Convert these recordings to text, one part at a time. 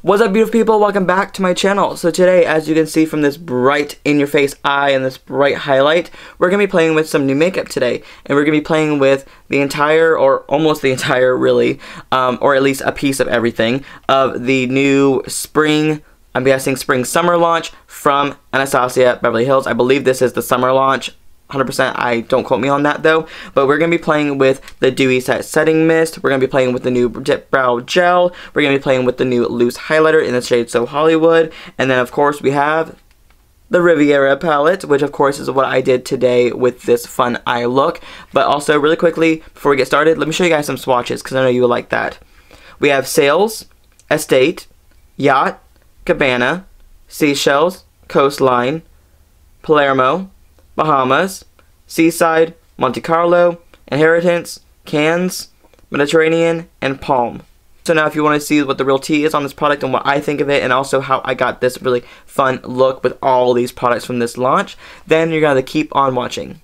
What's up, beautiful people? Welcome back to my channel. So today, as you can see from this bright in-your-face eye and this bright highlight, we're going to be playing with some new makeup today. And we're going to be playing with the entire, or almost the entire really, or at least a piece of everything, of the new spring, I'm guessing spring-summer launch from Anastasia Beverly Hills. I believe this is the summer launch. 100%, I don't quote me on that though, but we're going to be playing with the Dewy Set Setting Mist, we're going to be playing with the new Dip Brow Gel, we're going to be playing with the new Loose Highlighter in the shade So Hollywood, and then of course we have the Riviera palette, which of course is what I did today with this fun eye look. But also, really quickly, before we get started, let me show you guys some swatches, because I know you will like that. We have Sails, Estate, Yacht, Cabana, Seashells, Coastline, Palermo, Bahamas, Seaside, Monte Carlo, Inheritance, Cannes, Mediterranean, and Palm. So now if you want to see what the real tea is on this product and what I think of it, and also how I got this really fun look with all these products from this launch, then you're going to keep on watching.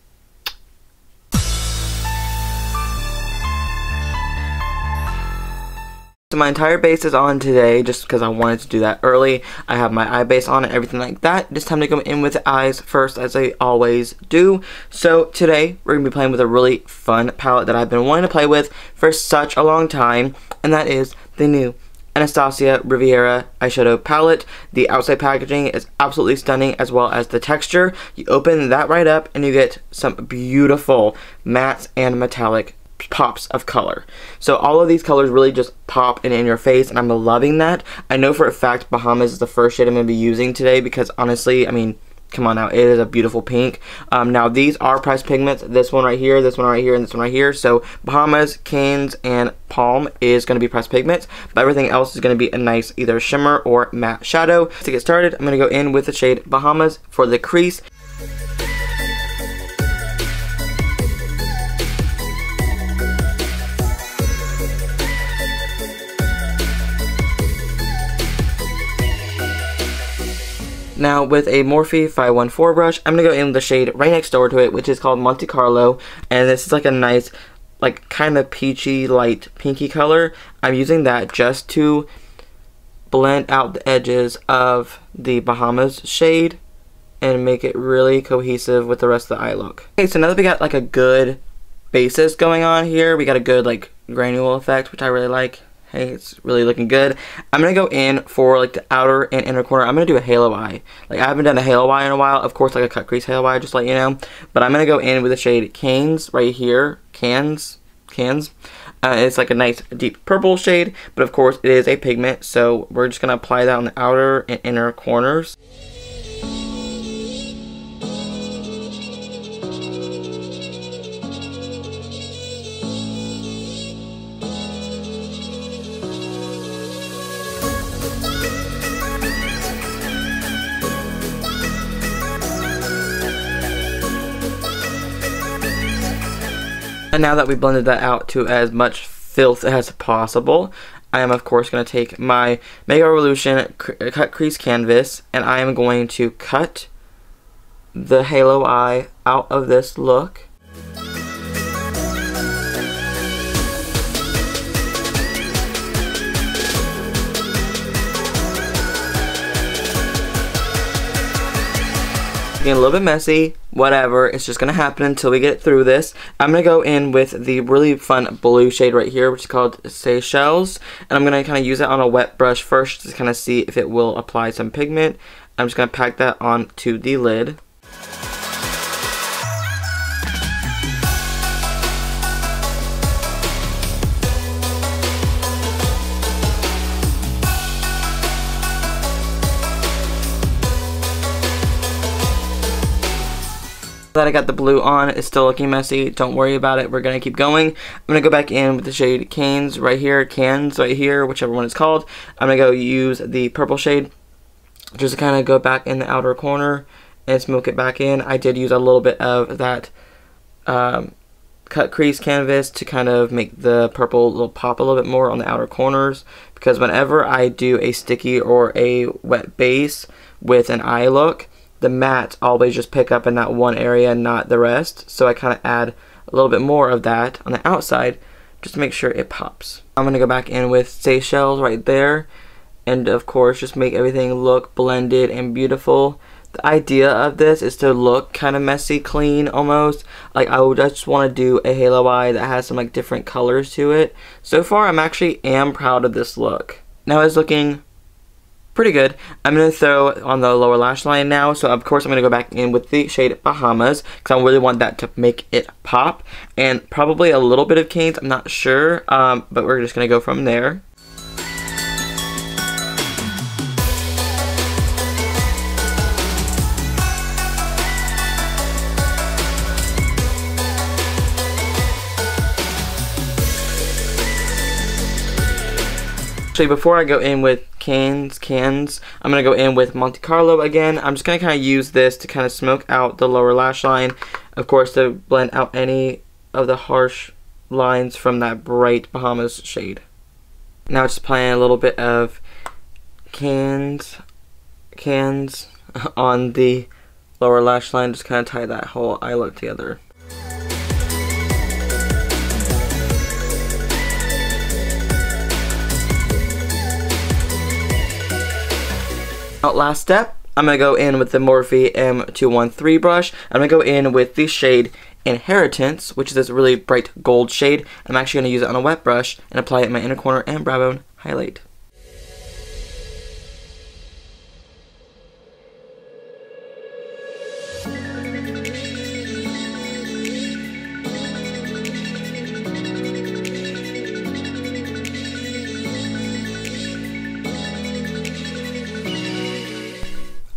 So my entire base is on today, just because I wanted to do that early. I have my eye base on and everything like that. It's time to go in with the eyes first, as I always do. So today, we're going to be playing with a really fun palette that I've been wanting to play with for such a long time, and that is the new Anastasia Riviera eyeshadow palette. The outside packaging is absolutely stunning, as well as the texture. You open that right up, and you get some beautiful mattes and metallic pops of color. So all of these colors really just pop in your face, and I'm loving that. I know for a fact Bahamas is the first shade I'm going to be using today, because honestly, I mean, come on now, it is a beautiful pink. Now these are pressed pigments, this one right here, this one right here, and this one right here. So Bahamas, Cannes, and Palm is going to be pressed pigments, but everything else is going to be a nice either shimmer or matte shadow. To get started, I'm going to go in with the shade Bahamas for the crease. Now with a Morphe 514 brush, I'm going to go in with the shade right next door to it, which is called Monte Carlo, and this is like a nice, like kind of peachy, light pinky color. I'm using that just to blend out the edges of the Bahamas shade and make it really cohesive with the rest of the eye look. Okay, so now that we got like a good basis going on here, we got a good like granule effect, which I really like. Hey, it's really looking good. I'm going to go in for like the outer and inner corner. I'm going to do a halo eye. Like, I haven't done a halo eye in a while. Of course, like a cut crease halo eye, just to let you know. But I'm going to go in with the shade Cannes right here. Cannes. It's like a nice deep purple shade. But of course, it is a pigment. So we're just going to apply that on the outer and inner corners. And now that we blended that out to as much filth as possible, I am of course going to take my Mega Revolution cut crease canvas, and I am going to cut the halo eye out of this look. Getting a little bit messy, whatever, it's just gonna happen until we get through this. I'm gonna go in with the really fun blue shade right here, which is called Seashells, and I'm gonna kind of use it on a wet brush first to kind of see if it will apply some pigment. I'm just gonna pack that onto the lid. That I got the blue on, it's still looking messy, don't worry about it, we're going to keep going. I'm going to go back in with the shade Cannes right here, whichever one it's called. I'm going to go use the purple shade, just to kind of go back in the outer corner and smoke it back in. I did use a little bit of that cut crease canvas to kind of make the purple pop a little bit more on the outer corners, because whenever I do a sticky or a wet base with an eye look, the mattes always just pick up in that one area, not the rest. So I kind of add a little bit more of that on the outside just to make sure it pops. I'm going to go back in with Seychelles right there, and of course just make everything look blended and beautiful. The idea of this is to look kind of messy, clean almost. Like I would just want to do a halo eye that has some like different colors to it. So far I'm am proud of this look. Now it's looking pretty good. I'm going to throw on the lower lash line now. So of course I'm going to go back in with the shade Bahamas because I really want that to make it pop. And probably a little bit of Cane's, I'm not sure. But we're just going to go from there. Actually, before I go in with cans, I'm going to go in with Monte Carlo again. I'm just going to kind of use this to kind of smoke out the lower lash line. Of course, to blend out any of the harsh lines from that bright Bahamas shade. Now just applying a little bit of cans on the lower lash line. Just kind of tie that whole eye look together. Last step, I'm going to go in with the Morphe M213 brush. I'm going to go in with the shade Inheritance, which is this really bright gold shade. I'm actually going to use it on a wet brush and apply it in my inner corner and brow bone highlight.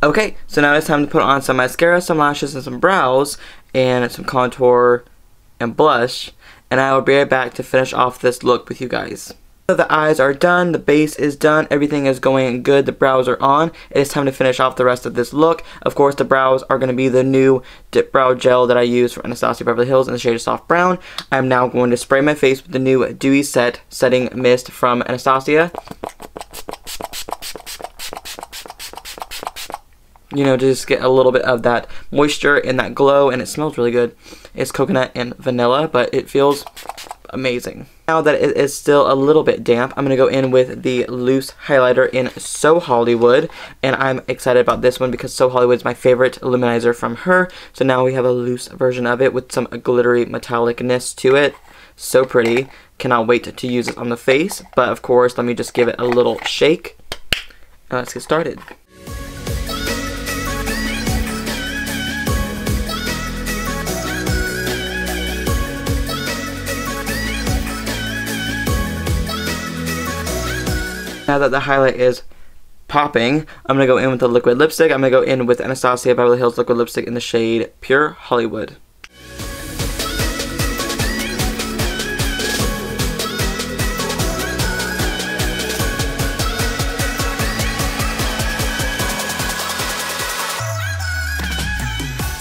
Okay, so now it's time to put on some mascara, some lashes, and some brows, and some contour and blush, and I will be right back to finish off this look with you guys. So the eyes are done, the base is done, everything is going good, the brows are on. It is time to finish off the rest of this look. Of course, the brows are going to be the new dip brow gel that I use for Anastasia Beverly Hills in the shade of Soft Brown. I'm now going to spray my face with the new Dewy Set Setting Mist from Anastasia. You know, to just get a little bit of that moisture and that glow, and it smells really good. It's coconut and vanilla, but it feels amazing. Now that it is still a little bit damp, I'm going to go in with the loose highlighter in So Hollywood, and I'm excited about this one because So Hollywood is my favorite luminizer from her. So now we have a loose version of it with some glittery metallicness to it. So pretty. Cannot wait to use it on the face, but of course, let me just give it a little shake. Now let's get started. Now that the highlight is popping, I'm going to go in with the liquid lipstick. I'm going to go in with Anastasia Beverly Hills liquid lipstick in the shade Pure Hollywood.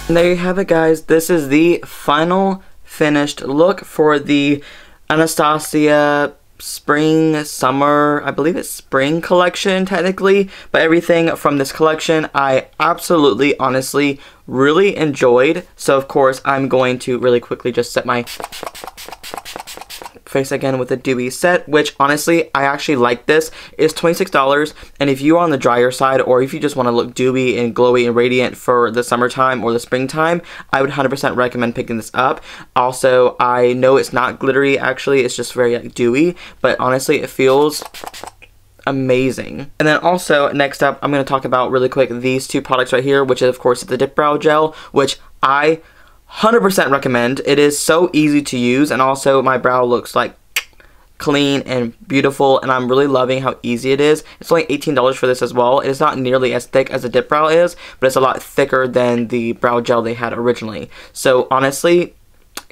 And there you have it, guys. This is the final finished look for the Anastasia spring, summer, I believe it's spring collection technically, but everything from this collection I absolutely, honestly, really enjoyed. So of course I'm going to really quickly just set my face again with a Dewy Set, which honestly I actually like. This is $26, and if you are on the drier side, or if you just want to look dewy and glowy and radiant for the summertime or the springtime, I would 100% recommend picking this up. Also, I know it's not glittery, actually it's just very like dewy, but honestly it feels amazing. And then also next up I'm going to talk about really quick these two products right here, which is of course the Dip Brow Gel, which I 100% recommend. It is so easy to use, and also my brow looks like clean and beautiful, and I'm really loving how easy it is. It's only $18 for this as well. It is not nearly as thick as a dip brow is, but it's a lot thicker than the brow gel they had originally. So honestly,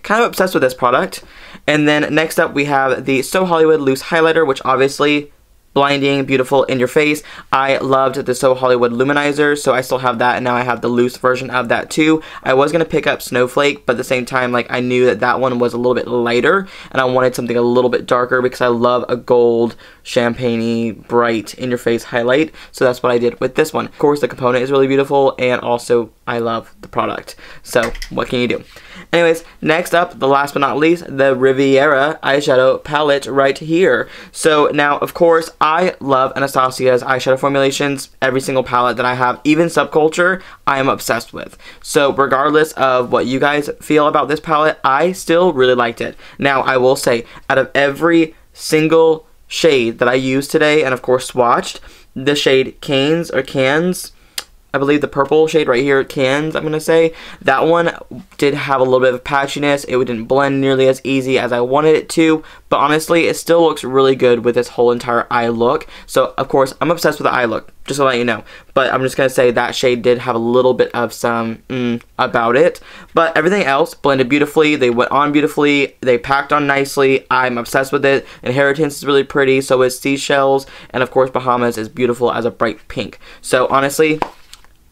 kind of obsessed with this product. And then next up we have the So Hollywood Loose Highlighter, which obviously blinding, beautiful in your face. I loved the So Hollywood Luminizer, so I still have that, and now I have the loose version of that too. I was going to pick up Snowflake, but at the same time, like, I knew that that one was a little bit lighter, and I wanted something a little bit darker because I love a gold champagne-y, bright, in-your-face highlight. So that's what I did with this one. Of course, the component is really beautiful, and also I love the product. So what can you do? Anyways, next up, the last but not least, the Riviera eyeshadow palette right here. So now, of course, I love Anastasia's eyeshadow formulations. Every single palette that I have, even Subculture, I am obsessed with. So regardless of what you guys feel about this palette, I still really liked it. Now, I will say, out of every single shade that I used today, and of course swatched, the shade Cans, I believe the purple shade right here, Cans, I'm going to say, that one did have a little bit of patchiness. It didn't blend nearly as easy as I wanted it to, but honestly, it still looks really good with this whole entire eye look. So, of course, I'm obsessed with the eye look, just to let you know. But I'm just going to say that shade did have a little bit of some about it. But everything else blended beautifully. They went on beautifully. They packed on nicely. I'm obsessed with it. Inheritance is really pretty. So is Seashells. And, of course, Bahamas is beautiful as a bright pink. So, honestly,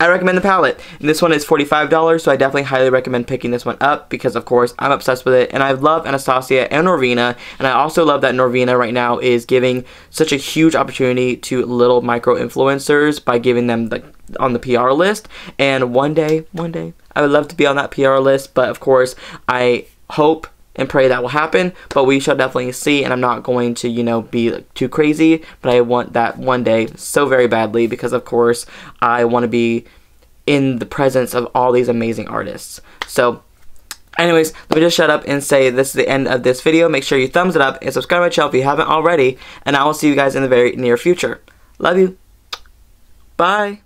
I recommend the palette. And this one is $45, so I definitely highly recommend picking this one up because, of course, I'm obsessed with it. And I love Anastasia and Norvina. And I also love that Norvina right now is giving such a huge opportunity to little micro-influencers by giving them on the PR list. And one day, I would love to be on that PR list. But, of course, I hope and pray that will happen, but we shall definitely see, and I'm not going to, you know, be too crazy, but I want that one day so very badly because, of course, I want to be in the presence of all these amazing artists. So, anyways, let me just shut up and say this is the end of this video. Make sure you thumbs it up and subscribe to my channel if you haven't already, and I will see you guys in the very near future. Love you. Bye.